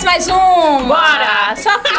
Começa mais um! Bora! Só que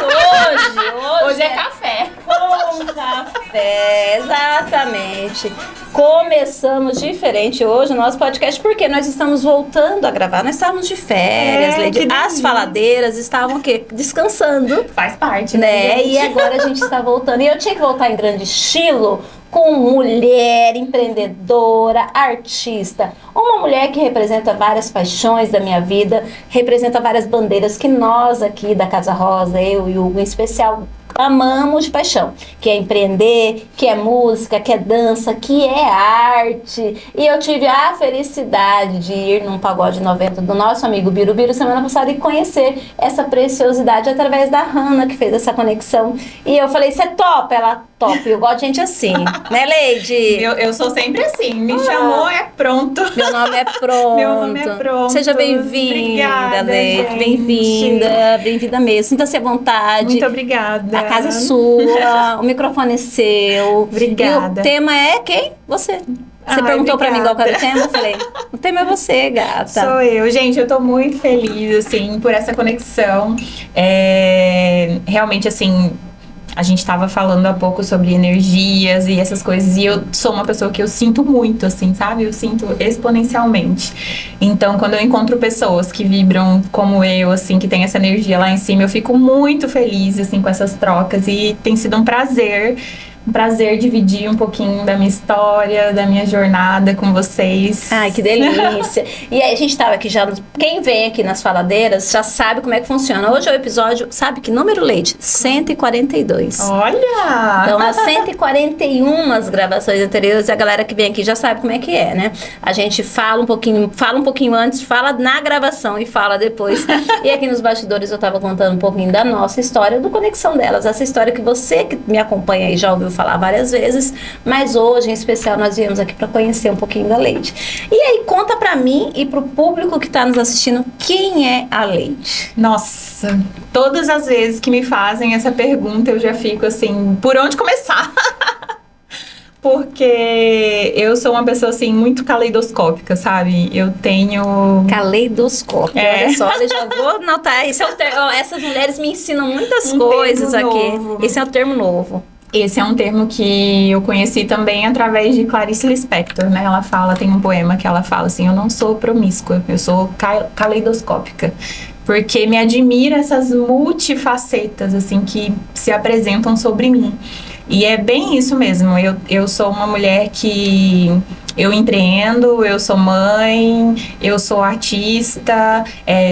hoje é café. Com café, exatamente. Começamos diferente hoje o nosso podcast, porque nós estamos voltando a gravar. Nós estávamos de férias, Lady. As faladeiras estavam o quê? Descansando. Faz parte, né? E agora a gente está voltando. E eu tinha que voltar em grande estilo, com mulher empreendedora, artista. Uma mulher que representa várias paixões da minha vida, representa várias bandeiras que nós aqui da Casa Rosa, eu e o Hugo em especial, amamos de paixão, que é empreender, que é música, que é dança, que é arte. E eu tive a felicidade de ir num pagode 90 do nosso amigo Birubiru semana passada e conhecer essa preciosidade através da Hannah, que fez essa conexão. E eu falei, você topa? Ela top. Eu gosto de gente assim, né, Lady? Eu sou sempre assim. Me chamou, é pronto. Meu nome é pronto. Meu nome é pronto. Seja bem-vinda, Lady. Bem-vinda. Bem-vinda mesmo. Sinta-se à vontade. Muito obrigada. A casa é sua, o microfone é seu. Obrigada. E o tema é quem? Você. Você perguntou pra mim qual era o tema, eu falei, o tema é você, gata. Sou eu. Gente, eu tô muito feliz, assim, por essa conexão. Realmente, assim, a gente tava falando há pouco sobre energias e essas coisas, e eu sou uma pessoa que eu sinto muito, assim, sabe? Eu sinto exponencialmente. Então, quando eu encontro pessoas que vibram como eu, assim, que tem essa energia lá em cima, eu fico muito feliz, assim, com essas trocas, e tem sido um prazer dividir um pouquinho da minha história, da minha jornada com vocês. Ai, que delícia. E aí, a gente tava aqui já, quem vem aqui nas faladeiras já sabe como é que funciona. Hoje é o episódio, sabe que número, Leite? 142. Olha! Então, as 141 gravações anteriores, a galera que vem aqui já sabe como é que é, né? A gente fala um pouquinho antes, fala na gravação e fala depois. E aqui nos bastidores eu tava contando um pouquinho da nossa história, do Conexão Delas. Essa história que você que me acompanha aí já ouviu falar várias vezes, mas hoje em especial nós viemos aqui para conhecer um pouquinho da Lady. E aí, conta para mim e pro público que tá nos assistindo, quem é a Lady? Nossa, todas as vezes que me fazem essa pergunta eu já fico assim, por onde começar? Porque eu sou uma pessoa, assim, muito caleidoscópica, sabe? Eu tenho... Caleidoscópica, olha só, eu já vou notar. Esse é o termo, essas mulheres me ensinam muitas coisas aqui. Novo. Esse é o termo novo. Esse é um termo que eu conheci também através de Clarice Lispector, né? Ela fala, tem um poema que ela fala assim, eu não sou promíscua, eu sou caleidoscópica. Porque me admira essas multifacetas, assim, que se apresentam sobre mim. E é bem isso mesmo, eu sou uma mulher que... Eu empreendo, eu sou mãe, eu sou artista,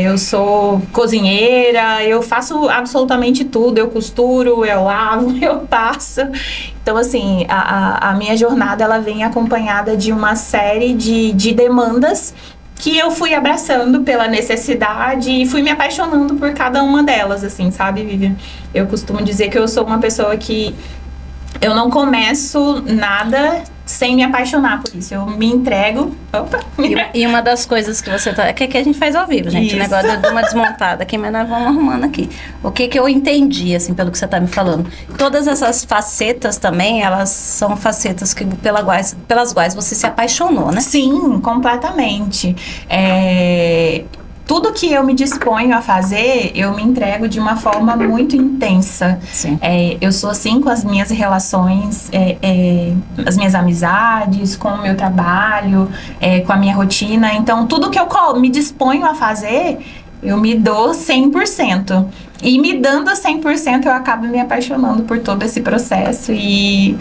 eu sou cozinheira, eu faço absolutamente tudo, eu costuro, eu lavo, eu passo. Então, assim, a minha jornada, ela vem acompanhada de uma série de demandas que eu fui abraçando pela necessidade e fui me apaixonando por cada uma delas, assim, sabe, Vivian? Eu costumo dizer que eu sou uma pessoa que eu não começo nada sem me apaixonar por isso. Eu me entrego. Opa! E uma das coisas que você tá... Que a gente faz ao vivo, gente. Isso. O negócio de uma desmontada aqui, mas nós vamos arrumando aqui. O que eu entendi, assim, pelo que você tá me falando. Todas essas facetas também, elas são facetas que, pelas quais você se apaixonou, né? Sim, completamente. Tudo que eu me disponho a fazer, eu me entrego de uma forma muito intensa. Sim. Eu sou assim com as minhas relações, as minhas amizades, com o meu trabalho, com a minha rotina. Então, tudo que eu me disponho a fazer, eu me dou 100%. E me dando 100%, eu acabo me apaixonando por todo esse processo e...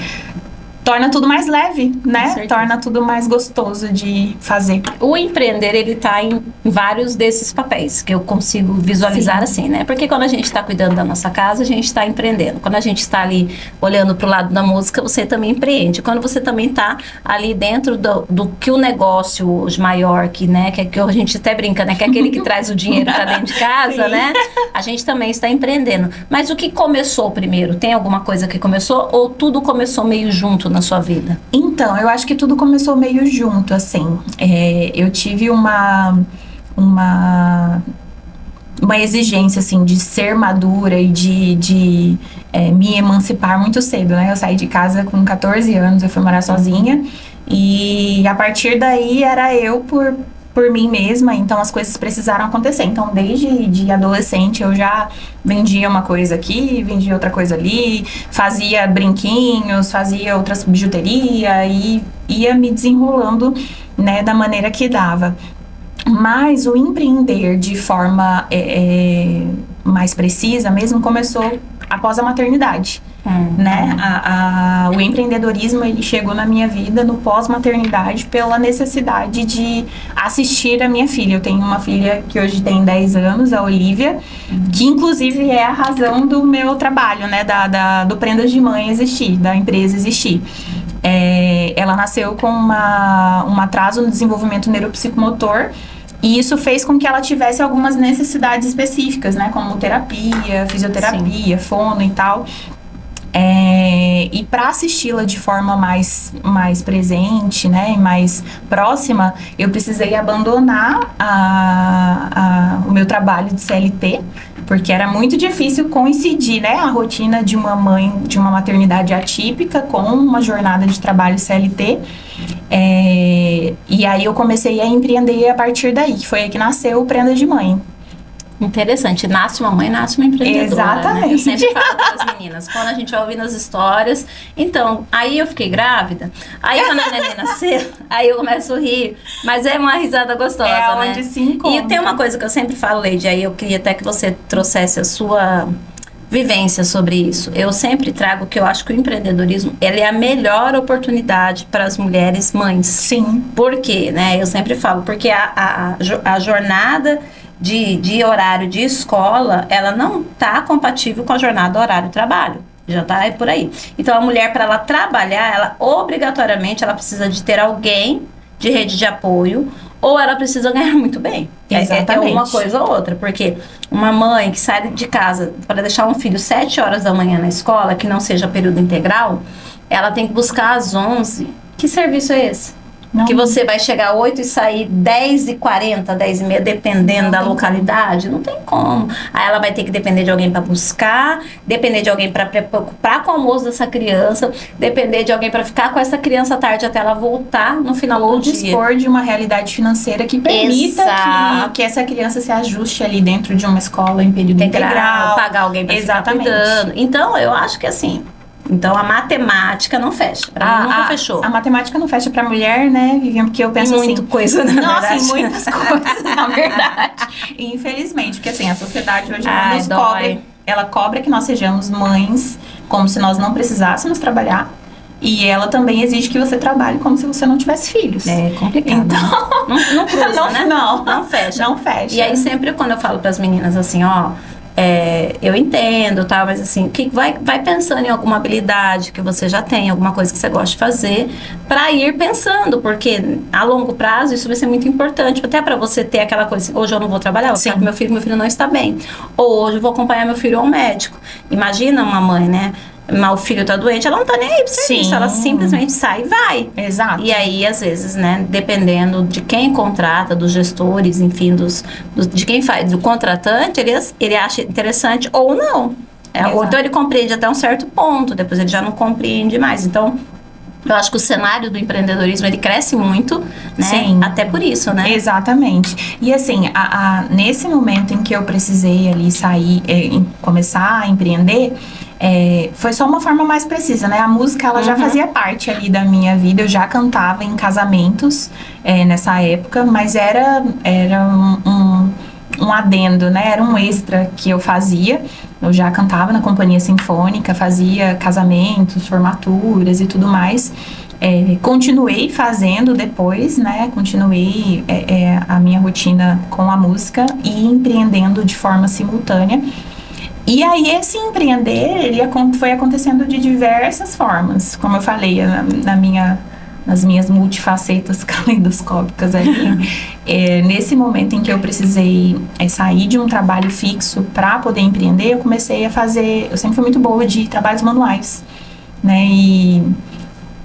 torna tudo mais leve, né? Torna tudo mais gostoso de fazer. O empreender, ele tá em vários desses papéis, que eu consigo visualizar. Sim. Assim, né? Porque quando a gente tá cuidando da nossa casa, a gente tá empreendendo. Quando a gente tá ali olhando pro lado da música, você também empreende. Quando você também tá ali dentro do que o negócio hoje maior, que, né? Que a gente até brinca, né? Que é aquele que traz o dinheiro pra dentro de casa, né? A gente também está empreendendo. Mas o que começou primeiro? Tem alguma coisa que começou? Ou tudo começou meio junto na sua vida? Então, eu acho que tudo começou meio junto, assim. Eu tive uma exigência, assim, de ser madura e de me emancipar muito cedo, né? Eu saí de casa com 14 anos, eu fui morar sozinha. E a partir daí era eu por por mim mesma, então as coisas precisaram acontecer. Então, desde de adolescente, eu já vendia uma coisa aqui, vendia outra coisa ali, fazia brinquinhos, fazia outras bijuteria e ia me desenrolando, né, da maneira que dava. Mas o empreender de forma mais precisa mesmo começou após a maternidade. Né? O empreendedorismo, ele chegou na minha vida no pós-maternidade pela necessidade de assistir a minha filha. Eu tenho uma filha que hoje tem 10 anos, a Olivia, que inclusive é a razão do meu trabalho, né? Do Prendas de Mãe existir, da empresa existir. Ela nasceu com um atraso no desenvolvimento neuropsicomotor. E isso fez com que ela tivesse algumas necessidades específicas, né? Como terapia, fisioterapia, fono e tal. E para assisti-la de forma mais presente, né, e mais próxima, eu precisei abandonar o meu trabalho de CLT, porque era muito difícil coincidir, né, a rotina de uma mãe de uma maternidade atípica com uma jornada de trabalho CLT. E aí eu comecei a empreender a partir daí, que foi aí que nasceu o Prenda de Mãe. Interessante, nasce uma mãe, nasce uma empreendedora. Exatamente. Né? Eu sempre falo para as meninas, quando a gente vai ouvindo as histórias. Então, aí eu fiquei grávida, aí quando a neném nasceu, aí eu começo a rir, mas é uma risada gostosa, né? Onde se encontra. E tem uma coisa que eu sempre falo, Leide, aí eu queria até que você trouxesse a sua vivência sobre isso. Eu sempre trago que eu acho que o empreendedorismo, ele é a melhor oportunidade para as mulheres mães. Sim. Por quê, né? Eu sempre falo, porque a jornada de horário de escola, ela não está compatível com a jornada horário de trabalho. Já está aí por aí. Então, a mulher, para ela trabalhar, ela obrigatoriamente, ela precisa de ter alguém de rede de apoio, ou ela precisa ganhar muito bem. Exatamente. É uma coisa ou outra, porque uma mãe que sai de casa para deixar um filho 7 horas da manhã na escola, que não seja período integral, ela tem que buscar às 11. Que serviço é esse? Não. Que você vai chegar às 8 e sair 10h40, 10h30, dependendo da localidade. Não tem como. Aí ela vai ter que depender de alguém para buscar, depender de alguém para preocupar com o almoço dessa criança, depender de alguém para ficar com essa criança à tarde até ela voltar no final do dia. Ou dispor de uma realidade financeira que permita que essa criança se ajuste ali dentro de uma escola em período integral. Pagar alguém para ficar cuidando. Então, eu acho que assim... Então, a matemática não fecha. Pra mim, nunca fechou. A matemática não fecha pra mulher, né, Vivian? Porque eu penso assim... coisa, na nossa, verdade. muitas coisas, na verdade. Infelizmente, porque assim, a sociedade hoje nos cobre. Ela cobra que nós sejamos mães, como se nós não precisássemos trabalhar. E ela também exige que você trabalhe como se você não tivesse filhos. É complicado. Então... Não cruza, né? Não fecha. Não fecha. E aí, sempre quando eu falo pras meninas assim, ó... eu entendo, tá? Mas assim, vai pensando em alguma habilidade que você já tem, alguma coisa que você gosta de fazer, para ir pensando, porque a longo prazo isso vai ser muito importante, até para você ter aquela coisa assim, hoje eu não vou trabalhar, vou ficar com meu filho não está bem, ou hoje eu vou acompanhar meu filho ao médico. Imagina uma mãe, né? Mas o filho tá doente, ela não tá nem aí pro serviço, ela simplesmente sai e vai. Exato. E aí, às vezes, né, dependendo de quem contrata, dos gestores, enfim, de quem faz, do contratante, ele acha interessante ou não. Ou então ele compreende até um certo ponto, depois ele já não compreende mais. Então, eu acho que o cenário do empreendedorismo, ele cresce muito, né? Sim. Até por isso, né? Exatamente. E assim, nesse momento em que eu precisei ali sair, começar a empreender, foi só uma forma mais precisa, né? A música, ela já fazia parte ali da minha vida. Eu já cantava em casamentos nessa época, mas era um adendo, né? Era um extra que eu fazia. Eu já cantava na companhia sinfônica, fazia casamentos, formaturas e tudo mais. Continuei fazendo depois, né? Continuei a minha rotina com a música e empreendendo de forma simultânea. E aí, esse empreender, ele foi acontecendo de diversas formas. Como eu falei, nas minhas multifacetas caleidoscópicas ali. Nesse momento em que eu precisei sair de um trabalho fixo para poder empreender, eu comecei a fazer... Eu sempre fui muito boa de trabalhos manuais, né? E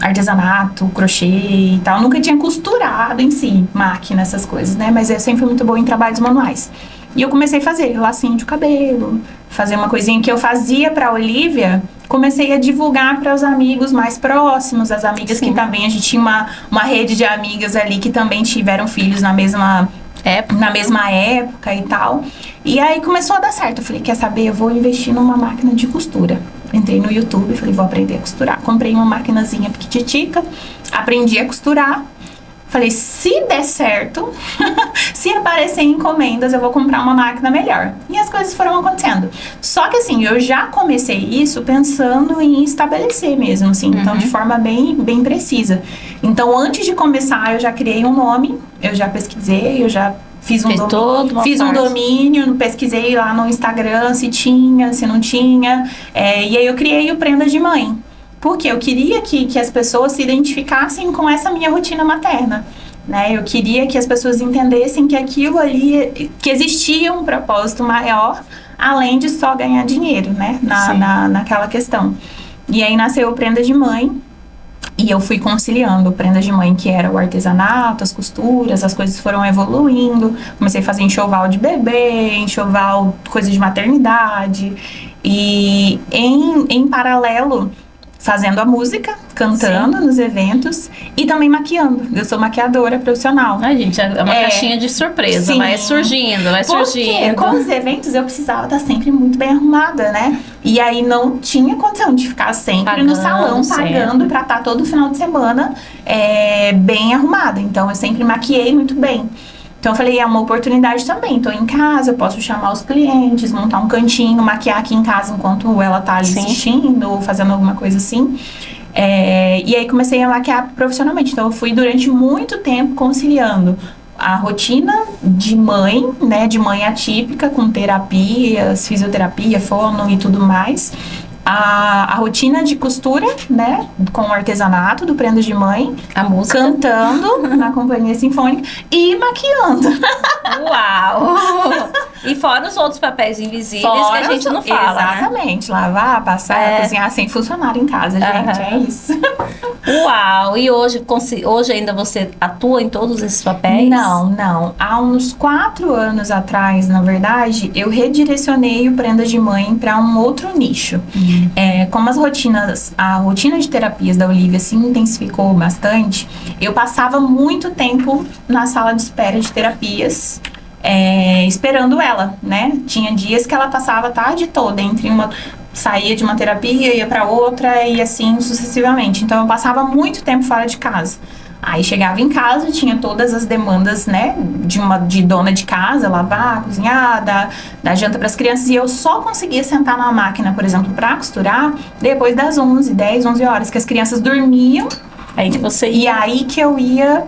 artesanato, crochê e tal. Nunca tinha costurado em si, máquina, essas coisas, né? Mas eu sempre fui muito boa em trabalhos manuais. E eu comecei a fazer lacinho de cabelo, fazer uma coisinha que eu fazia pra Olivia, comecei a divulgar para os amigos mais próximos, as amigas que também, a gente tinha uma rede de amigas ali que também tiveram filhos na mesma época e tal. E aí começou a dar certo. Eu falei, quer saber, eu vou investir numa máquina de costura. Entrei no YouTube e falei, vou aprender a costurar. Comprei uma maquinazinha piquititica, aprendi a costurar. Falei, se der certo, se aparecer encomendas, eu vou comprar uma máquina melhor. E as coisas foram acontecendo. Só que assim, eu já comecei isso pensando em estabelecer mesmo, assim. Então, de forma bem precisa. Então, antes de começar, eu já criei um nome, eu já pesquisei, eu já fiz um domínio, pesquisei lá no Instagram se tinha, se não tinha. E aí eu criei o Prendas de Mãe. Porque eu queria que as pessoas se identificassem com essa minha rotina materna, né? Eu queria que as pessoas entendessem que aquilo ali, que existia um propósito maior, além de só ganhar dinheiro, né? Naquela questão. E aí nasceu o Prenda de Mãe, e eu fui conciliando o Prenda de Mãe, que era o artesanato, as costuras, as coisas foram evoluindo. Comecei a fazer enxoval de bebê, enxoval, coisa de maternidade. E em paralelo, fazendo a música, cantando nos eventos e também maquiando. Eu sou maquiadora profissional. Ai, gente, é uma caixinha de surpresa, sim. Vai surgindo. Porque com os eventos eu precisava estar sempre muito bem arrumada, né? E aí não tinha condição de ficar sempre no salão pagando pra estar todo final de semana bem arrumada. Então eu sempre maquiei muito bem. Então eu falei, é uma oportunidade também, tô em casa, eu posso chamar os clientes, montar um cantinho, maquiar aqui em casa enquanto ela tá ali assistindo ou fazendo alguma coisa assim. E aí comecei a maquiar profissionalmente, então eu fui durante muito tempo conciliando a rotina de mãe, né, de mãe atípica, com terapias, fisioterapia, fono e tudo mais. A rotina de costura, né, com o artesanato do Prendas de Mãe, a música, cantando na companhia sinfônica e maquiando. Uau! E fora os outros papéis invisíveis que a gente não fala, exatamente, né? Lavar, passar, cozinhar sem funcionário em casa, gente, é isso. Uau! E hoje ainda você atua em todos esses papéis? Não. Há uns 4 anos atrás, na verdade, eu redirecionei o Prendas de Mãe para um outro nicho. Como a rotina de terapias da Olivia se intensificou bastante, eu passava muito tempo na sala de espera de terapias, esperando ela, né? Tinha dias que ela passava a tarde toda saía de uma terapia, ia para outra e assim sucessivamente. Então eu passava muito tempo fora de casa. Aí chegava em casa, tinha todas as demandas, né, de dona de casa, lavar, cozinhar, dar janta para as crianças, e eu só conseguia sentar na máquina, por exemplo, para costurar depois das 10, 11 horas, que as crianças dormiam. Aí que você ia. E aí que eu ia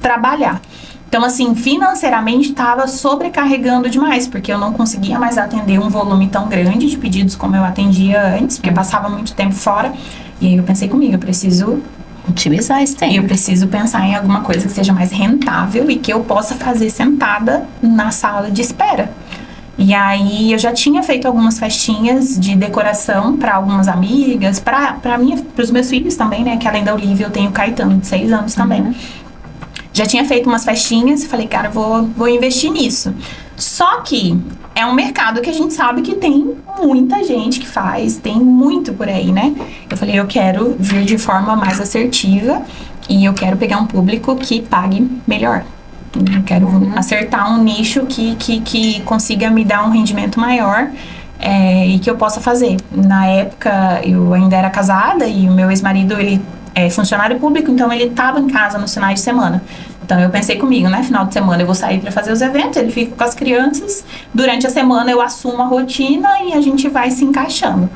trabalhar. Então, assim, financeiramente estava sobrecarregando demais, porque eu não conseguia mais atender um volume tão grande de pedidos como eu atendia antes, porque eu passava muito tempo fora. E aí eu pensei comigo, eu preciso otimizar esse tempo. Eu preciso pensar em alguma coisa que seja mais rentável e que eu possa fazer sentada na sala de espera. E aí eu já tinha feito algumas festinhas de decoração para algumas amigas, para os meus filhos também, né? Que além da Olivia eu tenho o Caetano, de 6 anos também. Já tinha feito umas festinhas e falei, cara, vou investir nisso. Só que é um mercado que a gente sabe que tem muita gente que faz, tem muito por aí, né? Eu falei, eu quero vir de forma mais assertiva e eu quero pegar um público que pague melhor. Eu quero acertar um nicho que consiga me dar um rendimento maior e que eu possa fazer. Na época, eu ainda era casada e o meu ex-marido, ele é funcionário público, então ele estava em casa nos finais de semana. Então eu pensei comigo, né, final de semana eu vou sair para fazer os eventos, ele fica com as crianças, durante a semana eu assumo a rotina e a gente vai se encaixando.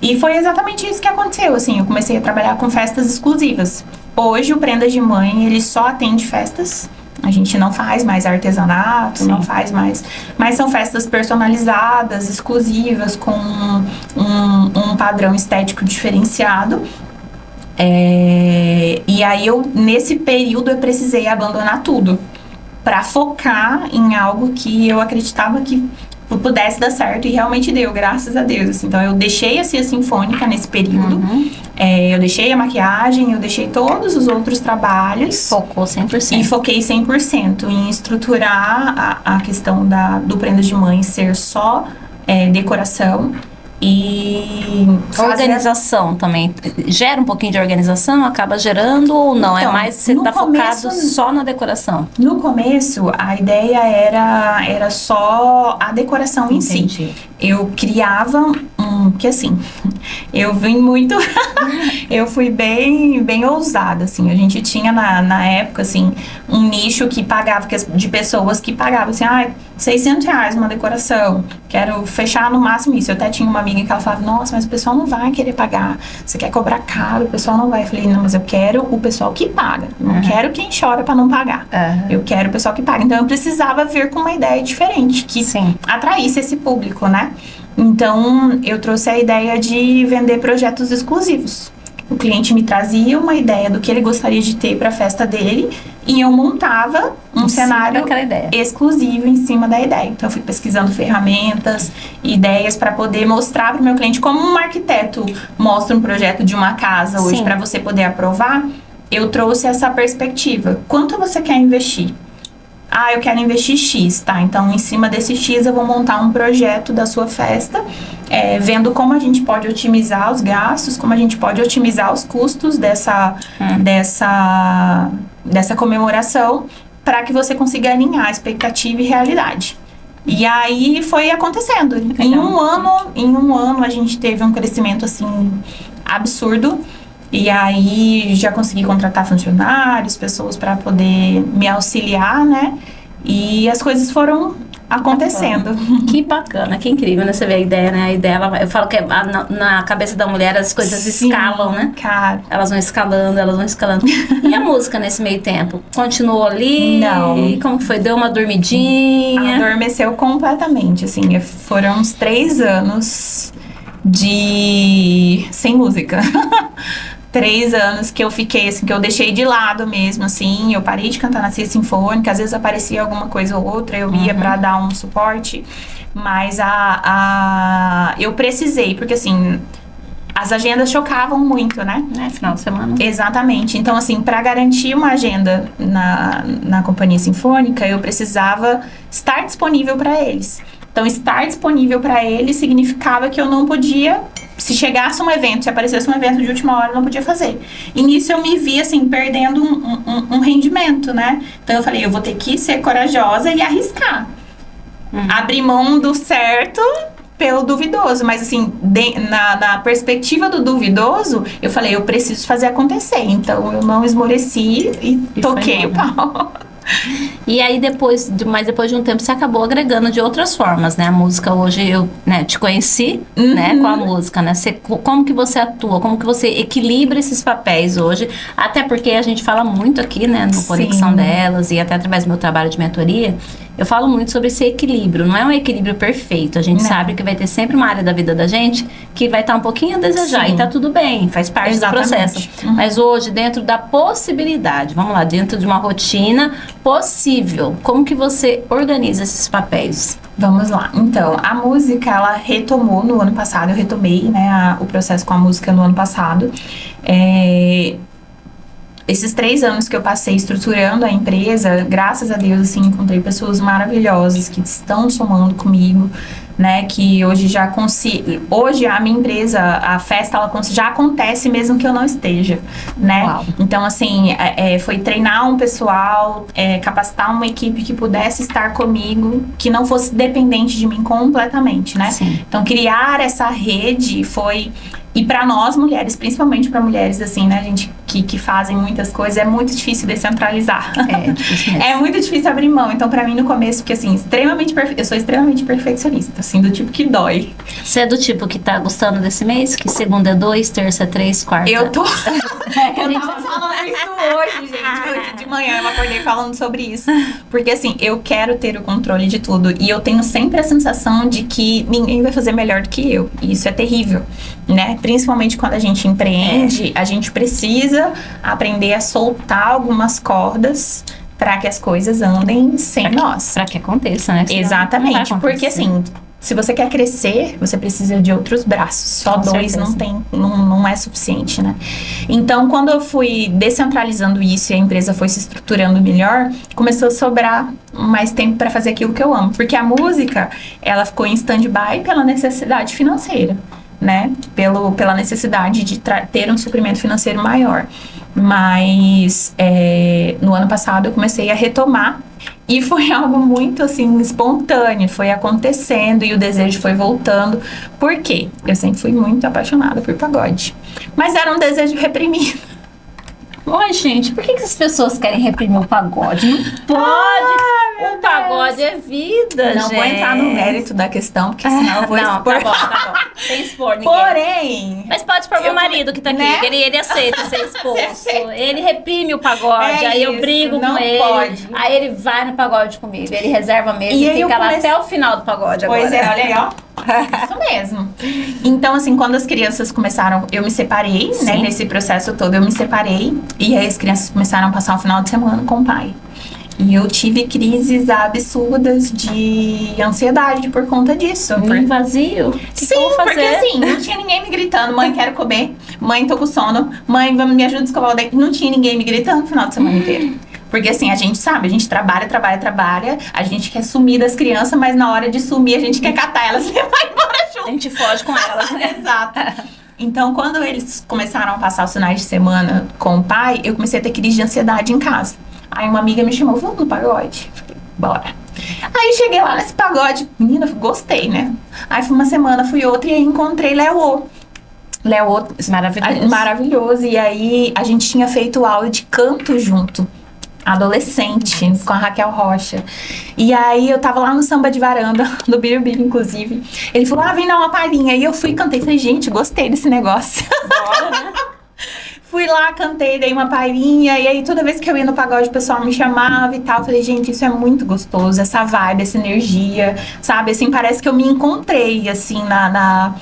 E foi exatamente isso que aconteceu, assim, eu comecei a trabalhar com festas exclusivas. Hoje o Prendas de Mãe, ele só atende festas, a gente não faz mais artesanato, não faz mais, mas são festas personalizadas, exclusivas, com um padrão estético diferenciado. E aí nesse período eu precisei abandonar tudo para focar em algo que eu acreditava que pudesse dar certo, e realmente deu, graças a Deus, assim. Então eu deixei a Cia Sinfônica nesse período, eu deixei a maquiagem, eu deixei todos os outros trabalhos. Focou 100%. E foquei 100% em estruturar a questão do Prenda de Mãe ser só decoração. E organização também gera um pouquinho de organização, acaba gerando ou não? Então, é mais você tá focado só na decoração? No começo, a ideia era só a decoração em si. Eu criava que assim, eu vim muito eu fui bem ousada, assim. A gente tinha na época, assim, um nicho que pagava, de pessoas que pagavam, assim, R$600 uma decoração, quero fechar no máximo isso. Eu até tinha uma amiga que ela falava, nossa, mas o pessoal não vai querer pagar, você quer cobrar caro, o pessoal não vai. Eu falei, não, mas eu quero o pessoal que paga, não quero quem chora pra não pagar, eu quero o pessoal que paga. Então eu precisava vir com uma ideia diferente, que atraísse esse público, né? Então eu trouxe a ideia de vender projetos exclusivos. O cliente me trazia uma ideia do que ele gostaria de ter para a festa dele, e eu montava um cenário exclusivo em cima da ideia. Então eu fui pesquisando ferramentas, ideias para poder mostrar para o meu cliente como um arquiteto mostra um projeto de uma casa hoje para você poder aprovar. Eu trouxe essa perspectiva. Quanto você quer investir? Eu quero investir X, tá? Então, em cima desse X, eu vou montar um projeto da sua festa, vendo como a gente pode otimizar os gastos, como a gente pode otimizar os custos dessa comemoração, para que você consiga alinhar a expectativa e realidade. E aí, foi acontecendo. Em um ano, a gente teve um crescimento, assim, absurdo. E aí já consegui contratar funcionários, pessoas para poder me auxiliar, né? E as coisas foram acontecendo. Que bacana, que incrível, né? Você vê a ideia, né? A ideia, eu falo que na cabeça da mulher as coisas escalam, né? Cara. Elas vão escalando. E a música nesse meio tempo? Continuou ali? Não. E como que foi? Deu uma dormidinha? Adormeceu completamente, assim. Foram uns 3 anos sem música. 3 anos que eu fiquei, assim, que eu deixei de lado mesmo, assim. Eu parei de cantar na Cia Sinfônica. Às vezes aparecia alguma coisa ou outra, eu ia pra dar um suporte. Mas eu precisei, porque assim, as agendas chocavam muito, né? Final de semana. Exatamente. Então, assim, para garantir uma agenda na Companhia Sinfônica, eu precisava estar disponível para eles. Então, estar disponível para eles significava que eu não podia, se chegasse um evento, se aparecesse um evento de última hora, eu não podia fazer. E nisso eu me vi, assim, perdendo um rendimento, né? Então, eu falei, eu vou ter que ser corajosa e arriscar. Abrir mão do certo pelo duvidoso. Mas, assim, na perspectiva do duvidoso, eu falei, eu preciso fazer acontecer. Então, eu não esmoreci e toquei o pau. E aí depois de um tempo você acabou agregando de outras formas, né? A música hoje eu, né, te conheci, né, com a música, né? Como que você atua, como que você equilibra esses papéis hoje? Até porque a gente fala muito aqui, né, no Conexão Delas e até através do meu trabalho de mentoria, eu falo muito sobre esse equilíbrio. Não é um equilíbrio perfeito. A gente sabe que vai ter sempre uma área da vida da gente que vai estar um pouquinho a desejar. E tá tudo bem, faz parte do processo. Mas hoje, dentro da possibilidade, vamos lá, dentro de uma rotina possível, como que você organiza esses papéis? Vamos lá. Então, a música, ela retomou no ano passado. Eu retomei, né, o processo com a música no ano passado. Esses 3 anos que eu passei estruturando a empresa, graças a Deus, assim, encontrei pessoas maravilhosas que estão somando comigo, né, que hoje já consigo... Hoje a minha empresa, a festa, ela já acontece mesmo que eu não esteja, né? Uau. Então, assim, foi treinar um pessoal, capacitar uma equipe que pudesse estar comigo, que não fosse dependente de mim completamente, né? Sim. Então, criar essa rede foi... E para nós mulheres, principalmente para mulheres assim, né, gente que fazem muitas coisas, é muito difícil descentralizar. É difícil mesmo. É muito difícil abrir mão. Então, para mim, no começo, porque assim, eu sou extremamente perfeccionista, assim, do tipo que dói. Você é do tipo que tá gostando desse mês? Que segunda é 2, terça é 3, quarta... Eu tava falando isso hoje, gente. Hoje de manhã eu acordei falando sobre isso. Porque assim, eu quero ter o controle de tudo. E eu tenho sempre a sensação de que ninguém vai fazer melhor do que eu. E isso é terrível, né? Principalmente quando a gente empreende, a gente precisa aprender a soltar algumas cordas para que as coisas andem sem nós. Para que aconteça, né? Senão Exatamente, não vai porque acontecer. assim, se você quer crescer, você precisa de outros braços. Só Com dois certeza. não é suficiente, né? Então, quando eu fui descentralizando isso e a empresa foi se estruturando melhor, começou a sobrar mais tempo para fazer aquilo que eu amo. Porque a música, ela ficou em stand-by pela necessidade financeira, né? Pela necessidade de ter um suprimento financeiro maior. Mas no ano passado eu comecei a retomar e foi algo muito assim espontâneo, foi acontecendo e o desejo foi voltando. Por quê? Eu sempre fui muito apaixonada por pagode, mas era um desejo reprimido. Oi, gente, por que as pessoas querem reprimir o pagode? Não pode! O pagode é vida, Não gente. vou entrar no mérito da questão, porque senão eu vou Não, expor. tá bom. Sem expor ninguém. Porém, Mas pode expor meu marido que tá aqui, né? que ele aceita ser exposto. aceita. Ele reprime o pagode, É aí eu isso, brigo não com ele. pode. Aí ele vai no pagode comigo, ele reserva a mesa E e aí eu fica lá comecei- até o final do pagode agora. pois é, olha aí, ó. Isso mesmo. Então, assim, quando as crianças começaram, eu me separei, né? Sim. Nesse processo todo, eu me separei. E aí as crianças começaram a passar o final de semana com o pai. E eu tive crises absurdas de ansiedade por conta disso. Vazio. O que Sim, eu vou fazer? porque assim, não tinha ninguém me gritando, mãe, quero comer, mãe, tô com sono, mãe, me ajuda a escovar o dente. Não tinha ninguém me gritando no final de semana inteiro. Porque assim, a gente sabe, a gente trabalha, a gente quer sumir das crianças, mas na hora de sumir, a gente quer catar elas e levar embora junto. A gente foge com elas, né? Exato. Então, quando eles começaram a passar os finais de semana com o pai, eu comecei a ter crise de ansiedade em casa. Aí uma amiga me chamou, vamos no pagode? Falei, bora. Aí cheguei lá nesse pagode, menina, gostei, né? Aí fui uma semana, fui outra e aí encontrei Léo. Maravilhoso. Maravilhoso. E aí a gente tinha feito aula de canto junto. Adolescente, com a Raquel Rocha. E aí eu tava lá no samba de varanda, do Birubiru, inclusive. Ele falou, vem dar uma palhinha. E eu fui e cantei. Falei, gente, gostei desse negócio. Bora, né? Fui lá, cantei, dei uma palhinha. E aí toda vez que eu ia no pagode, o pessoal me chamava e tal. Falei, gente, isso é muito gostoso. Essa vibe, essa energia, sabe? Assim, parece que eu me encontrei, assim, na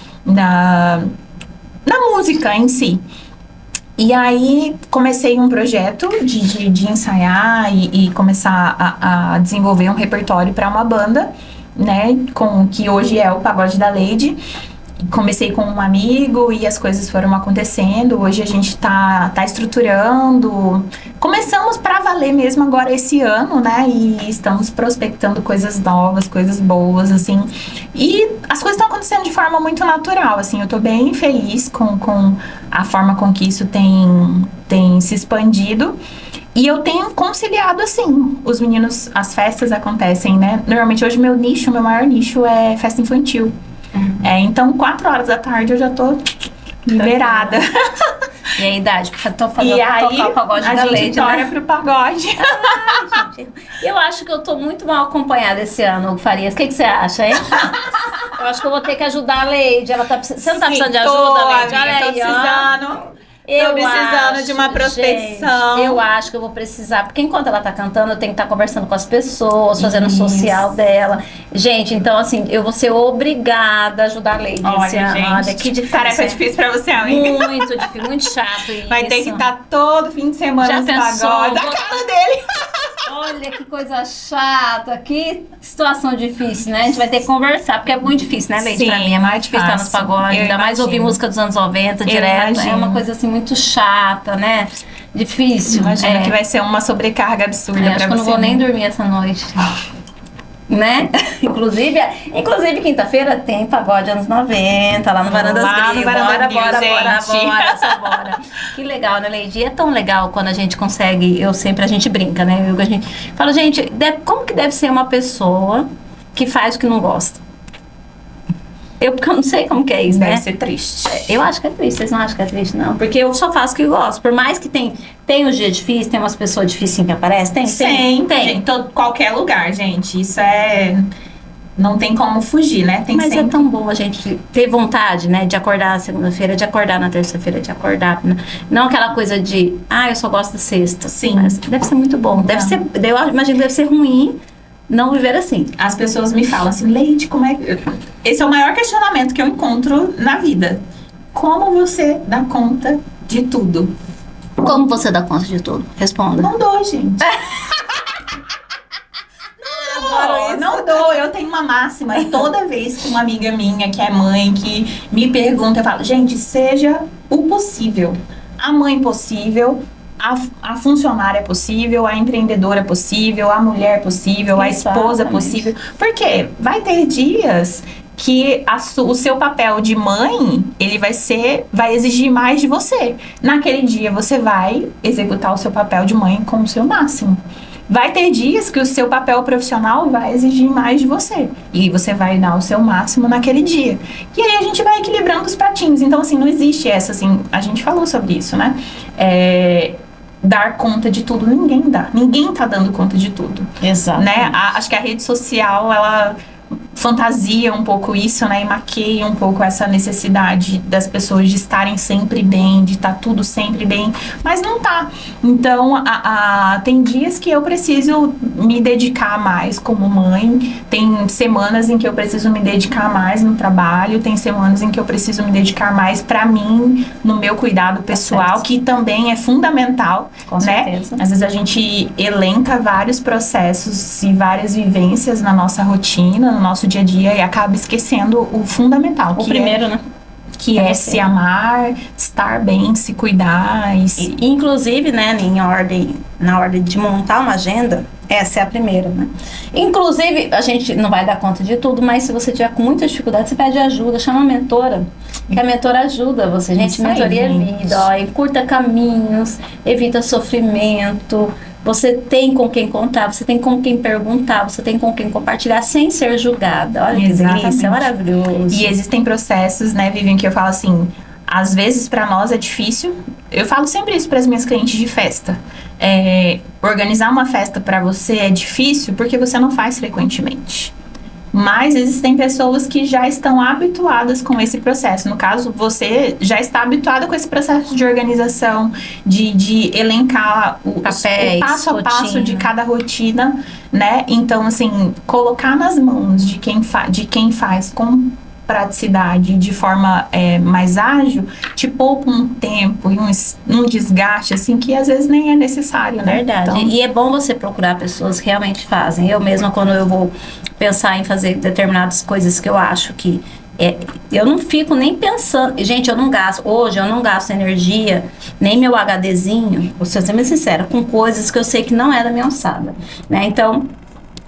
música em si. E aí comecei um projeto de ensaiar e começar a desenvolver um repertório para uma banda, né, que hoje é o Pagode da Lady. Comecei com um amigo e as coisas foram acontecendo. Hoje a gente tá estruturando. Começamos pra valer mesmo agora esse ano, né? E estamos prospectando coisas novas, coisas boas, assim. E as coisas estão acontecendo de forma muito natural, assim. Eu tô bem feliz com a forma com que isso tem se expandido. E eu tenho conciliado, assim, os meninos, as festas acontecem, né? Normalmente hoje meu maior nicho é festa infantil. Então 4 horas da tarde eu já tô liberada. E a idade? Porque eu tô falando E aí tocar o pagode a da gente Lady, tora né? pro pagode. Eu acho que eu tô muito mal acompanhada esse ano, Farias. O que você acha, hein? Eu acho que eu vou ter que ajudar a Lady. Ela tá precisando. Você não tá precisando de ajuda, Lady? Olha aí, tô precisando. Eu Tô precisando acho, de uma prospecção. gente, eu acho que eu vou precisar, porque enquanto ela tá cantando, eu tenho que estar conversando com as pessoas, fazendo o social dela. Gente, então assim, eu vou ser obrigada a ajudar a Lady esse ano. Gente, Olha, que difícil. tarefa difícil pra você, amiga. Muito difícil, muito chato isso. Vai ter que estar todo fim de semana Já nos pensou? pagodes. A cara dele. Olha que coisa chata, que situação difícil, né? A gente vai ter que conversar, porque é muito difícil, né, Leite? Sim, Pra mim é muito difícil estar nos fácil. pagodes, Eu ainda mais ouvir imagino. música dos anos 90 Eu direto. É imagino. uma coisa assim muito chata, né? Difícil. Imagina que vai ser uma sobrecarga absurda pra Acho que você. eu não vou nem dormir essa noite. Né? Inclusive quinta-feira tem pagode anos 90, lá no Varandas Lá no Grill. Varanda Grill, Bora, gente. bora. Que legal, né, Lady? É tão legal quando a gente consegue, a gente brinca, né? A gente fala, gente, como que deve ser uma pessoa que faz o que não gosta? Porque eu não sei como que é isso, Deve né? ser triste. Eu acho que é triste, vocês não acham que é triste, não? Porque eu só faço o que eu gosto. Por mais que tem os dias difíceis, tem umas pessoas difíceis que aparecem, tem. Em qualquer lugar, gente. Isso não tem como fugir, né? Tem Mas sempre. é tão bom a gente ter vontade, né? De acordar na segunda-feira, de acordar na terça-feira, de acordar. Não aquela coisa de, eu só gosto da sexta. Sim. Mas deve ser muito bom. Deve ser, eu imagino que deve ser ruim não viver assim. As pessoas me falam assim, Leide, como é que... Esse é o maior questionamento que eu encontro na vida. Como você dá conta de tudo? Como você dá conta de tudo? Responda. Não dou, gente. eu tenho uma máxima, e toda vez que uma amiga minha, que é mãe, que me pergunta, eu falo, gente, seja o possível. A mãe possível, a funcionária possível, a empreendedora possível, a mulher possível, a esposa possível. Porque vai ter dias que o seu papel de mãe, ele vai exigir mais de você. Naquele dia, você vai executar o seu papel de mãe com o seu máximo. Vai ter dias que o seu papel profissional vai exigir mais de você. E você vai dar o seu máximo naquele dia. E aí a gente vai equilibrando os pratinhos. Então, assim, não existe essa, assim, a gente falou sobre isso, né? Dar conta de tudo, ninguém dá. Ninguém tá dando conta de tudo. Exato. Né? Acho que a rede social, ela fantasia um pouco isso, né, e maqueia um pouco essa necessidade das pessoas de estarem sempre bem, de estar tudo sempre bem, mas não tá. Então, tem dias que eu preciso me dedicar mais como mãe, tem semanas em que eu preciso me dedicar mais no trabalho, tem semanas em que eu preciso me dedicar mais pra mim, no meu cuidado pessoal, que também é fundamental, com né? certeza. Às vezes a gente elenca vários processos e várias vivências na nossa rotina, no nosso dia a dia, e acaba esquecendo o fundamental. O primeiro, né? Que é se amar, estar bem, se cuidar. Inclusive, né, na ordem de montar uma agenda, essa é a primeira, né? Inclusive, a gente não vai dar conta de tudo, mas se você tiver com muita dificuldade, você pede ajuda, chama a mentora, que a mentora ajuda você. Gente, isso mentoria aí, é vida, ó, encurta caminhos, evita sofrimento. Você tem com quem contar, você tem com quem perguntar, você tem com quem compartilhar sem ser julgada. Olha que delícia, é maravilhoso. E existem processos, né, Vivian, que eu falo assim, às vezes pra nós é difícil. Eu falo sempre isso para as minhas clientes de festa. Organizar uma festa pra você é difícil porque você não faz frequentemente. Mas existem pessoas que já estão habituadas com esse processo. No caso, você já está habituada com esse processo de organização, de elencar o passo a passo de cada rotina, né? Então, assim, colocar nas mãos de quem faz com praticidade, de forma mais ágil, te poupa um tempo e um desgaste, assim, que às vezes nem é necessário, né? Verdade. Então, e é bom você procurar pessoas que realmente fazem. Eu mesma, quando eu vou pensar em fazer determinadas coisas que eu acho que eu não fico nem pensando. Gente, hoje eu não gasto energia, nem meu HDzinho, vou ser sempre sincera, com coisas que eu sei que não é da minha alçada, né? Então,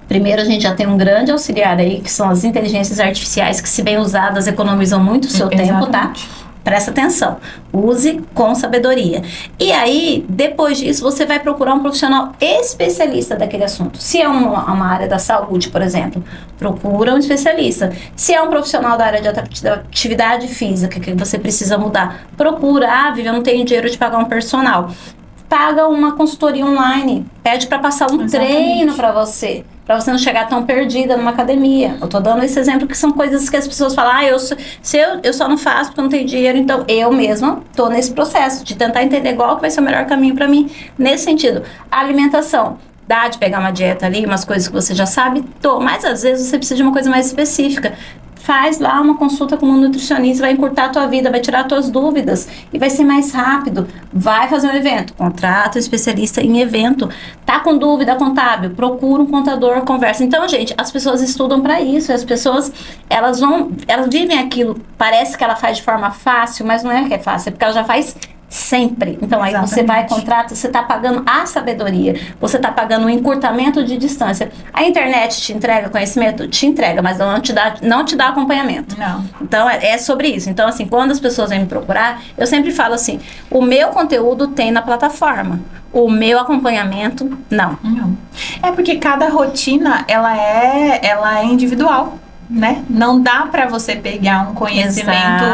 primeiro, a gente já tem um grande auxiliar aí, que são as inteligências artificiais, que, se bem usadas, economizam muito o seu tempo, tá? Presta atenção. Use com sabedoria. E aí, depois disso, você vai procurar um profissional especialista daquele assunto. Se é uma área da saúde, por exemplo, procura um especialista. Se é um profissional da área de atividade física que você precisa mudar, procura. Vivi, eu não tenho dinheiro de pagar um personal. Paga uma consultoria online. Pede para passar um treino para você não chegar tão perdida numa academia. Eu tô dando esse exemplo que são coisas que as pessoas falam, eu só não faço porque eu não tenho dinheiro. Então, eu mesma tô nesse processo de tentar entender qual que vai ser o melhor caminho para mim nesse sentido. A alimentação. Dá de pegar uma dieta ali, umas coisas que você já sabe, mas às vezes você precisa de uma coisa mais específica. Faz lá uma consulta com um nutricionista, vai encurtar a tua vida, vai tirar as tuas dúvidas e vai ser mais rápido. Vai fazer um evento, contrata um especialista em evento. Tá com dúvida contábil? Procura um contador, conversa. Então, gente, as pessoas estudam para isso. As pessoas, elas vivem aquilo. Parece que ela faz de forma fácil, mas não é que é fácil, é porque ela já faz sempre. Então, aí você vai, contrata, você está pagando a sabedoria, você está pagando o encurtamento de distância. A internet te entrega conhecimento? Te entrega, mas não te dá acompanhamento. Não. Então, é sobre isso. Então, assim, quando as pessoas vêm me procurar, eu sempre falo assim, o meu conteúdo tem na plataforma. O meu acompanhamento, não. É porque cada rotina, ela é individual. Né? Não dá para você pegar um conhecimento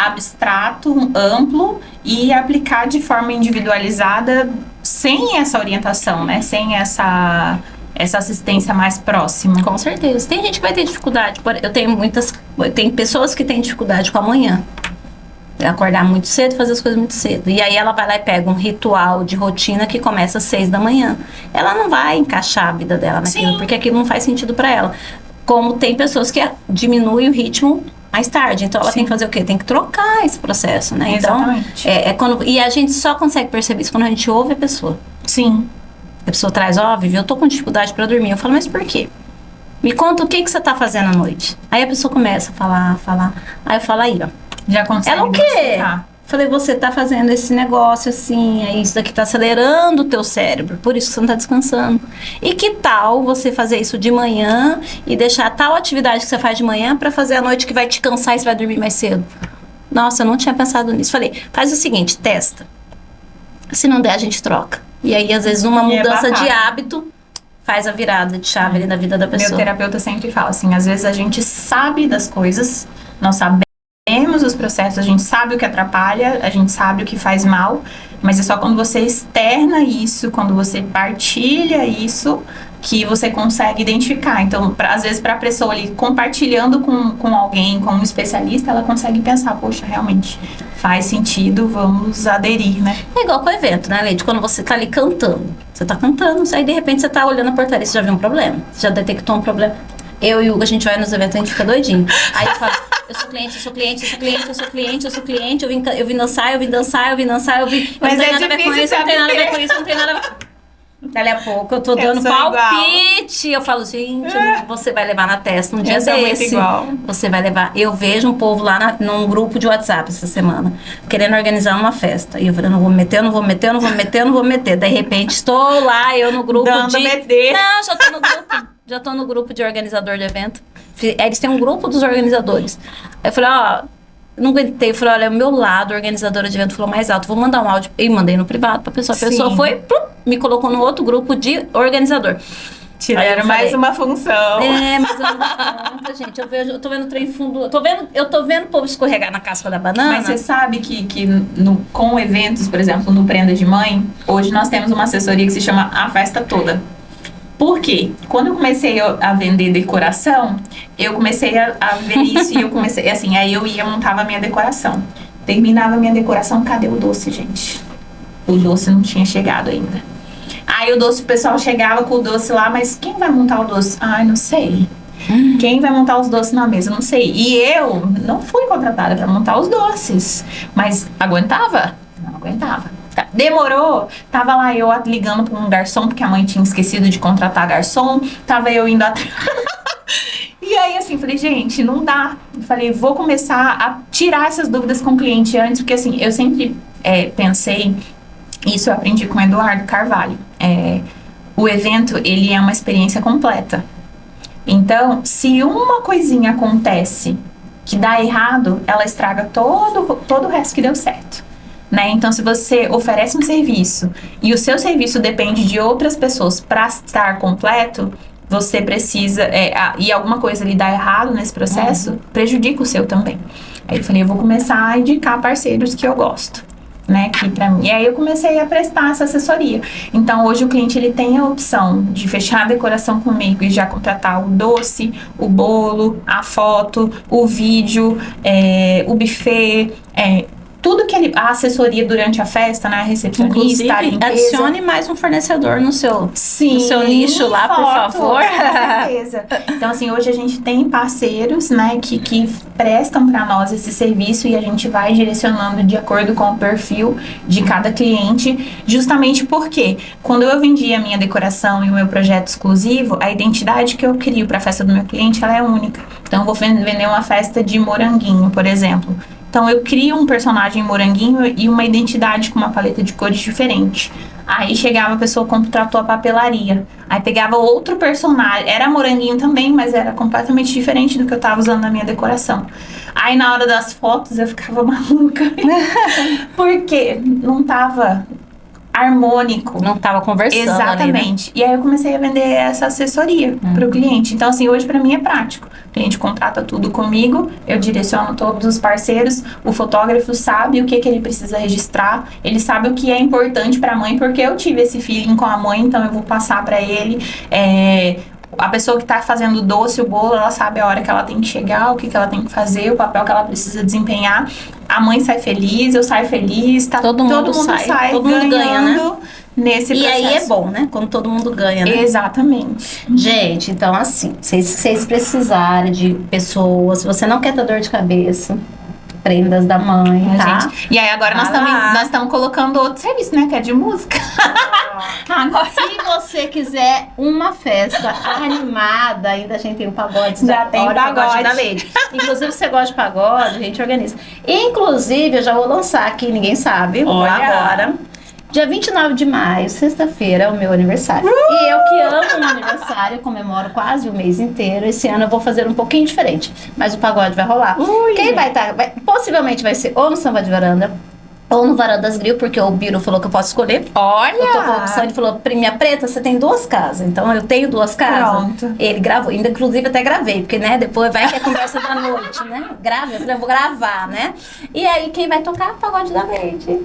abstrato, amplo e aplicar de forma individualizada sem essa orientação, né? Sem essa assistência mais próxima. Com certeza. Tem gente que vai ter dificuldade. Tem pessoas que têm dificuldade com a manhã. Acordar muito cedo, fazer as coisas muito cedo. E aí ela vai lá e pega um ritual de rotina que começa às 6 da manhã. Ela não vai encaixar a vida dela naquilo, porque aquilo não faz sentido para ela. Como tem pessoas que diminuem o ritmo mais tarde. Então, ela tem que fazer o quê? Tem que trocar esse processo, né? Exatamente. Então, e a gente só consegue perceber isso quando a gente ouve a pessoa. Sim. A pessoa traz, Vivi, eu tô com dificuldade para dormir. Eu falo, mas por quê? Me conta o que você tá fazendo à noite. Aí a pessoa começa a falar. Aí eu falo aí, ó. Já consegue Ela o quê? identificar. Falei, você tá fazendo esse negócio assim, aí isso daqui tá acelerando o teu cérebro, por isso que você não tá descansando. E que tal você fazer isso de manhã e deixar tal atividade que você faz de manhã pra fazer à noite que vai te cansar e você vai dormir mais cedo? Nossa, eu não tinha pensado nisso. Falei, faz o seguinte, testa. Se não der, a gente troca. E aí, às vezes, uma mudança de hábito faz a virada de chave ali na vida da pessoa. Meu terapeuta sempre fala assim, às vezes a gente sabe das coisas, nós sabemos os processos, a gente sabe o que atrapalha, a gente sabe o que faz mal, mas é só quando você externa isso, quando você partilha isso, que você consegue identificar. Então, às vezes, para a pessoa ali compartilhando com alguém, com um especialista, ela consegue pensar, poxa, realmente faz sentido, vamos aderir, né? É igual com o evento, né, Leide? Quando você tá ali cantando, você tá cantando, aí de repente você tá olhando a portaria, você já viu um problema, você já detectou um problema. Eu e o Hugo, a gente vai nos eventos, a gente fica doidinho. Aí eu falo, eu sou cliente, eu vim dançar, Mas não tem é nada a ver com difícil isso, não tem nada a ver saber. com isso, não tem nada a ver. Dali a pouco eu tô dando sou palpite. Eu falo, gente, você vai levar na testa um dia Eu sou muito desse. igual. Você vai levar. Eu vejo um povo lá num grupo de WhatsApp essa semana, querendo organizar uma festa. E eu falei, não vou me meter. De repente, estou lá, eu no grupo Dando de... meter. Não, já tô no grupo. Já tô no grupo de organizador de evento. Eles têm um grupo dos organizadores. Aí eu falei, ó... Não aguentei, falei, olha, o meu lado, a organizadora de evento falou mais alto, vou mandar um áudio. E mandei no privado pra pessoa. A pessoa Sim. foi, plum, me colocou no outro grupo de organizador. Tiraram mais uma função. Mas eu não dou conta, gente. Eu tô vendo o trem fundo. Eu tô vendo o povo escorregar na casca da banana. Mas você sabe que com eventos, por exemplo, no Prenda de Mãe, hoje nós temos uma assessoria que se chama A Festa Toda. Por quê? Quando eu comecei a vender decoração, eu comecei a ver isso e eu comecei, assim, aí eu montava a minha decoração. Terminava a minha decoração, cadê o doce, gente? O doce não tinha chegado ainda. Aí o pessoal chegava com o doce lá, mas quem vai montar o doce? Ai, não sei. Quem vai montar os doces na mesa? Não sei. E eu não fui contratada para montar os doces, mas aguentava? Não aguentava. Demorou, tava lá eu ligando para um garçom, porque a mãe tinha esquecido de contratar garçom, tava eu indo atrás. E aí, assim, falei, gente, não dá. Falei, vou começar a tirar essas dúvidas com o cliente antes, porque assim, eu sempre pensei, isso eu aprendi com o Eduardo Carvalho, o evento, ele é uma experiência completa. Então, se uma coisinha acontece que dá errado, ela estraga todo o resto que deu certo. Né? Então, se você oferece um serviço e o seu serviço depende de outras pessoas para estar completo, você precisa, e alguma coisa lhe dá errado nesse processo, prejudica o seu também. Aí eu falei, eu vou começar a indicar parceiros que eu gosto, né, que pra mim. E aí eu comecei a prestar essa assessoria. Então, hoje o cliente, ele tem a opção de fechar a decoração comigo e já contratar o doce, o bolo, a foto, o vídeo, o buffet, tudo que a assessoria durante a festa, né, a recepcionista, a limpeza. Adicione mais um fornecedor no seu nicho lá, por favor. Com certeza. Então, assim, hoje a gente tem parceiros, né, que prestam para nós esse serviço e a gente vai direcionando de acordo com o perfil de cada cliente, justamente porque quando eu vendi a minha decoração e o meu projeto exclusivo, a identidade que eu crio para a festa do meu cliente, ela é única. Então, eu vou vender uma festa de moranguinho, por exemplo. Então, eu crio um personagem moranguinho e uma identidade com uma paleta de cores diferente. Aí chegava a pessoa, contratou a papelaria. Aí pegava outro personagem, era moranguinho também, mas era completamente diferente do que eu tava usando na minha decoração. Aí na hora das fotos eu ficava maluca. Porque não tava harmônico. Não tava conversando. Exatamente. Ali, né? E aí eu comecei a vender essa assessoria pro cliente. Então, assim, hoje pra mim é prático. O cliente contrata tudo comigo, eu direciono todos os parceiros, o fotógrafo sabe o que ele precisa registrar, ele sabe o que é importante pra mãe, porque eu tive esse feeling com a mãe, então eu vou passar pra ele. A pessoa que tá fazendo o doce, o bolo, ela sabe a hora que ela tem que chegar, o que ela tem que fazer, o papel que ela precisa desempenhar. A mãe sai feliz, eu saio feliz, todo mundo sai todo mundo ganha, né? Nesse processo. E aí é bom, né? Quando todo mundo ganha, né? Exatamente. Gente, então assim, se vocês precisarem de pessoas, se você não quer ter dor de cabeça, prendas da mãe, tá? Gente. E aí agora Vai lá. nós estamos colocando outro serviço, né? Que é de música. Agora. Se você quiser uma festa animada, ainda a gente tem o pagode. Já tem Olha, o pagode. da Lady. Inclusive, se você gosta de pagode, a gente organiza. Inclusive, eu já vou lançar aqui, ninguém sabe, vou lá Olha. agora. Dia 29 de maio, sexta-feira, é o meu aniversário. E eu que amo o meu aniversário, comemoro quase o mês inteiro. Esse ano eu vou fazer um pouquinho diferente, mas o pagode vai rolar. Quem vai estar? Possivelmente vai ser ou no Samba de Varanda, ou no Varandas Grill, porque o Biro falou que eu posso escolher. Olha! Eu tô com a opção, ele falou, minha preta, você tem 2 casas. Então eu tenho 2 casas. Pronto. Ele gravou, ainda inclusive até gravei, porque né, depois vai que é conversa da noite, né? Grave, eu falei, eu vou gravar, né? E aí quem vai tocar? Pagode da Leite.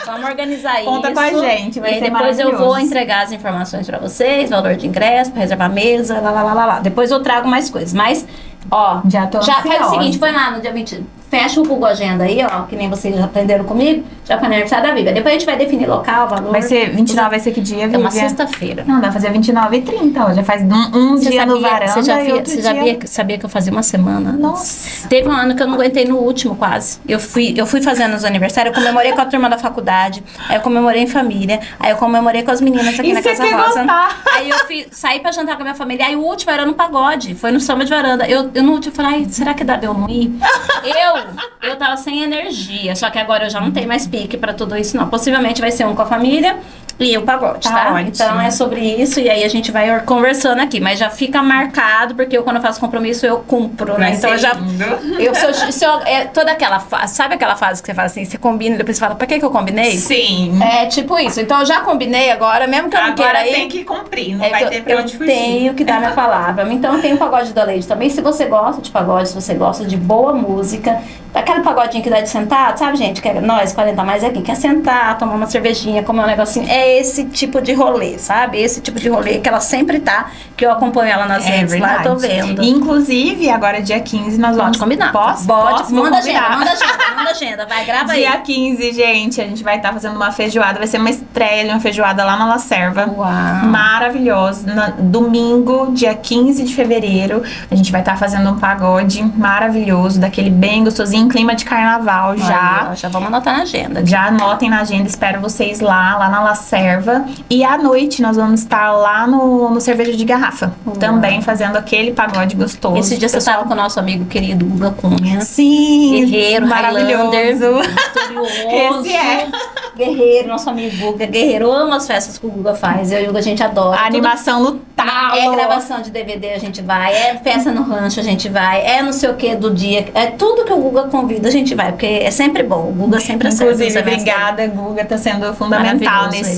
Vamos organizar isso. Conta com a gente, vai e aí ser depois eu vou maravilhoso. entregar as informações pra vocês, valor de ingresso, pra reservar mesa, lá. Depois eu trago mais coisas, mas ó, Já tô faz o ansiosa. seguinte, põe lá no dia 20, fecha o Google Agenda aí, ó, que nem vocês já aprenderam comigo, já foi aniversário da Bíblia. Depois a gente vai definir local, valor. Vai ser 29, vai ser que dia, É uma Vivian? sexta-feira. Não, vai fazer 29 e 30, ó. Já faz um dia no varanda Você e outro dia... sabia que eu fazia uma semana antes? Nossa. Teve um ano que eu não aguentei no último, quase. Eu fui fazendo os aniversários, eu comemorei com a turma da faculdade, aí eu comemorei em família, aí eu comemorei com as meninas aqui E na você Casa quer Rosa. gostar. Aí eu saí pra jantar com a minha família, aí o último era no pagode, foi no Samba de Varanda. Eu no último falei, ai, será que dá de eu não ir? Eu tava sem energia, só que agora eu já não tenho mais pique pra tudo isso, não. Possivelmente vai ser um com a família e o pagode, tá? ótimo. Então é sobre isso, e aí a gente vai conversando aqui, mas já fica marcado, porque eu, quando eu faço compromisso, eu cumpro, né? Vai Então eu ser já. lindo. Toda aquela fase, sabe aquela fase que você fala assim, você combina e depois você fala, pra que eu combinei? Sim. É tipo isso. Então eu já combinei agora, mesmo que eu não Agora queira ir. tem que cumprir, não É vai que ter pra eu onde fugir. tenho que dar minha palavra. Então tem o pagode da Lady também. Se você gosta de pagode, se você gosta de boa música, aquele pagodinho que dá de sentado, sabe, gente? Que nós, 40 mais, é quem quer sentar, tomar uma cervejinha, comer um negocinho. É esse tipo de rolê, sabe? Esse tipo de rolê que ela sempre tá, que eu acompanho ela nas redes lá, eu tô vendo. Inclusive, agora dia 15 nós vamos... Pode combinar. Posso? Manda combinar. agenda. Vai, grava aí. Dia 15, gente, a gente vai estar fazendo uma feijoada. Vai ser uma estreia de uma feijoada lá na La Serva. Uau. Maravilhosa. Domingo, dia 15 de fevereiro, a gente vai estar fazendo um pagode maravilhoso, daquele bem gostosinho, clima de carnaval já. Aí, ó, já vamos anotar na agenda. Já anotem na agenda, espero vocês lá na La Serva. E à noite nós vamos estar lá no Cerveja de Garrafa, também fazendo aquele pagode gostoso. Esse dia você estava com o nosso amigo querido Guga Cunha. Sim, Guerreiro, maravilhoso. Highlander, vitorioso. Esse é. Guerreiro, nosso amigo Guga. Guerreiro, eu amo as festas que o Guga faz. Eu e o Guga, a gente adora. A animação no talo. É gravação de DVD, a gente vai. É festa no rancho, a gente vai. É não sei o que do dia. É tudo que o Guga convida, a gente vai. Porque é sempre bom. O Guga sempre acerta. Inclusive, obrigada, Guga, tá sendo fundamental Maravilhoso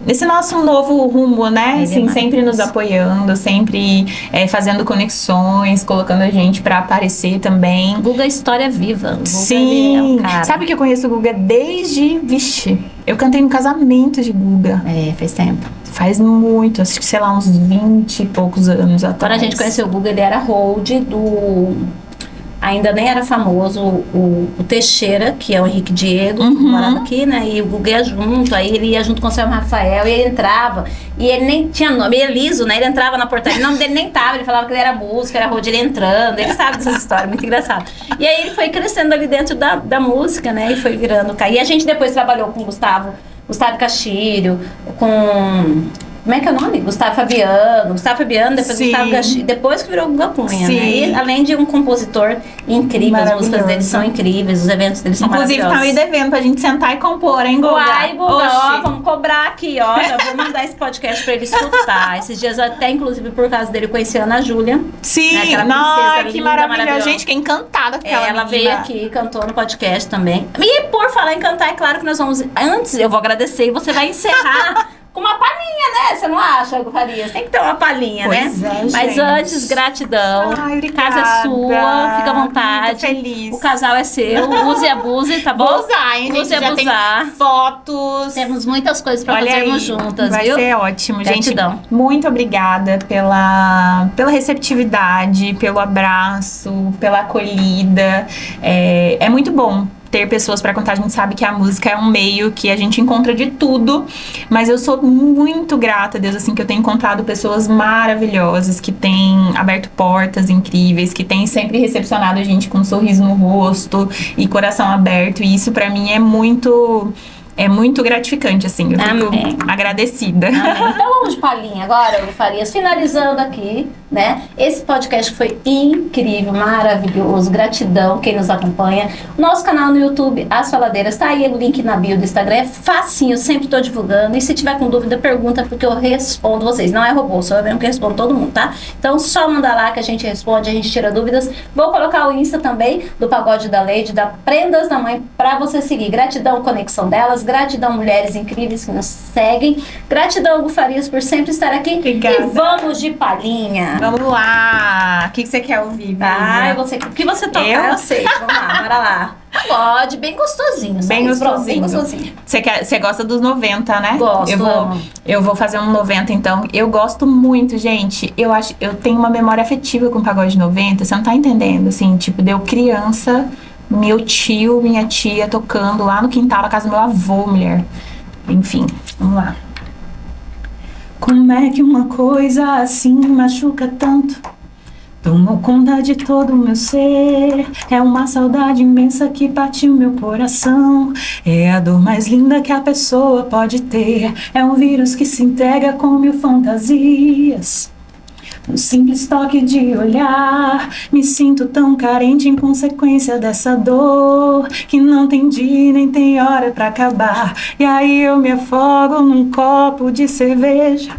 nesse nosso novo rumo, né? Ele é Assim, sempre nos apoiando, sempre fazendo conexões, colocando a gente pra aparecer também. Guga é história viva. Guga Sim. é um cara. Sabe que eu conheço o Guga desde... Vixe, eu cantei no casamento de Guga. É, faz tempo. Faz muito, acho que sei lá, uns 20 e poucos anos atrás. Quando a gente conheceu o Guga, ele era hold do... Ainda nem era famoso o Teixeira, que é o Henrique Diego, que morava aqui, né? E o Guga ia junto, aí ele ia junto com o seu Rafael, e ele entrava, e ele nem tinha nome, ele é liso, né? Ele entrava na portaria, o nome dele nem tava, ele falava que ele era músico, era road, ele entrando, ele sabe dessas histórias, muito engraçado. E aí ele foi crescendo ali dentro da música, né? E foi virando. E a gente depois trabalhou com o Gustavo Castilho, com... Como é que é o nome? Gustavo Fabiano, depois Sim. Gustavo Castilho, depois que virou Guga Cunha, Sim. né? E além de um compositor incrível, as músicas Maravilhoso. dele são incríveis, os eventos dele são Inclusive, tá me maravilhosos. devendo pra gente sentar e compor, hein, Guga? Uai, Guga, ó, Oxi. vamos cobrar aqui, ó. Já vou mandar esse podcast pra ele escutar. Esses dias até, inclusive, por causa dele, eu conheci a Ana Júlia. Sim, Aquela nossa, princesa que linda, maravilhosa. maravilhosa. Gente, que encantada com aquela Ela menina. veio aqui, cantou no podcast também. E por falar em cantar, é claro que nós vamos... Antes, eu vou agradecer e você vai encerrar com uma palhinha, né? Você não acha, Hugo Farias? Tem que ter uma palhinha, Pois né? é, Mas gente. antes, gratidão. Ai, obrigada. Casa é sua, fica à vontade. Muito feliz. O casal é seu, use e abuse, tá bom? Vou usar, hein, gente? Use e Já abusar. tem fotos. Temos muitas coisas pra Olha fazermos aí, juntas, vai viu? ser ótimo, gente. Gratidão. Muito obrigada pela receptividade, pelo abraço, pela acolhida. É muito bom ter pessoas pra contar. A gente sabe que a música é um meio que a gente encontra de tudo, mas eu sou muito grata a Deus, assim, que eu tenho encontrado pessoas maravilhosas, que têm aberto portas incríveis, que têm sempre recepcionado a gente com um sorriso no rosto e coração aberto, e isso pra mim é muito gratificante, assim. Eu fico agradecida. Amém. Então vamos de palhinha agora, Hugo Farias, finalizando aqui, né? Esse podcast foi incrível, maravilhoso. Gratidão quem nos acompanha. Nosso canal no YouTube, As Faladeiras, tá aí o link na bio do Instagram. É facinho, sempre tô divulgando. E se tiver com dúvida, pergunta, porque eu respondo vocês. Não é robô, sou eu mesmo que respondo todo mundo, tá? Então só manda lá que a gente responde, a gente tira dúvidas. Vou colocar o Insta também do Pagode da Lady, da Prendas da Mãe, pra você seguir. Gratidão, conexão delas. Gratidão, mulheres incríveis que nos seguem. Gratidão, Hugo Farias, por sempre estar aqui. Obrigada. E vamos de palhinha. Vamos lá! O que você quer ouvir, Ai, o que você tocar, eu sei. Vamos lá, bora lá. Pode, bem gostosinho. Bem gostosinho. Bem gostosinho. Você gosta dos 90, né? Gosto. Eu vou fazer um 90, então. Eu gosto muito, gente. Eu tenho uma memória afetiva com o pagode 90. Você não tá entendendo, assim, tipo, deu criança, meu tio, minha tia tocando lá no quintal da casa do meu avô, mulher. Enfim, vamos lá. Como é que uma coisa assim machuca tanto? Tomou conta de todo o meu ser. É uma saudade imensa que partiu meu coração. É a dor mais linda que a pessoa pode ter. É um vírus que se entrega com mil fantasias. Um simples toque de olhar, me sinto tão carente em consequência dessa dor, que não tem dia nem tem hora pra acabar. E aí eu me afogo num copo de cerveja,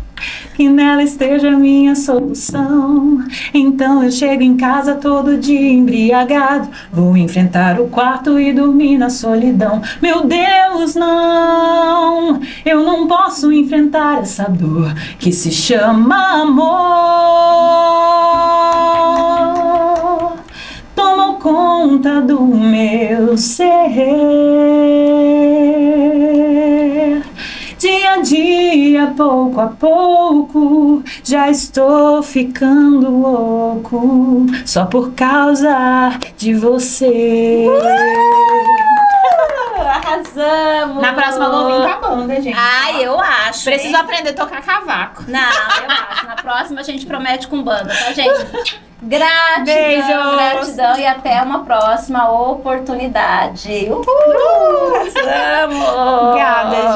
que nela esteja a minha solução. Então eu chego em casa todo dia embriagado, vou enfrentar o quarto e dormir na solidão. Meu Deus, não, eu não posso enfrentar essa dor que se chama amor. Tomou conta do meu ser. Dia a dia, pouco a pouco, já estou ficando louco, só por causa de você. Arrasamos! Na próxima eu vou vir com a banda, gente. Ai, eu acho. Preciso aprender a tocar cavaco. Não, eu acho. Na próxima a gente promete com banda, tá, gente? Gratidão, Beijos. gratidão e até uma próxima oportunidade. Arrasamos! Obrigada,